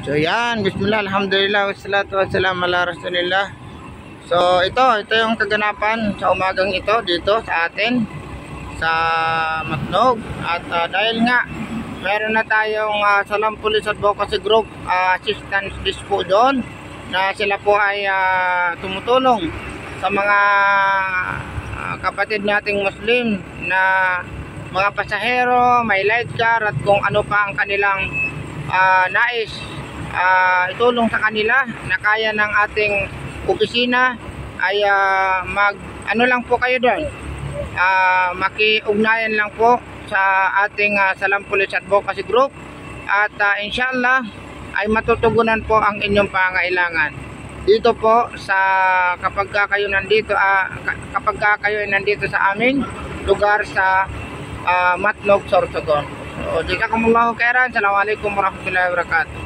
So yan, bismillah, alhamdulillah, wassalatu wassalamu ala rasulillah. So ito yung kaganapan sa umagang ito dito sa atin sa Matnog. At dahil nga meron na tayong Salam Police Advocacy Group assistance list po doon na sila po ay tumutulong sa mga kapatid nating Muslim na mga pasahero, may light car at kung ano pa ang kanilang nais itulong sa kanila na kaya ng ating opisina ay ano lang po kayo doon, makiugnayan lang po sa ating Salam Police Advocacy Group at inshallah ay matutugunan po ang inyong pangailangan dito po sa kapag kayo nandito nandito sa aming lugar sa Matnog, Sorsogon. So, jikakumullahu khairan. Assalamualaikum warahmatullahi wabarakatuh.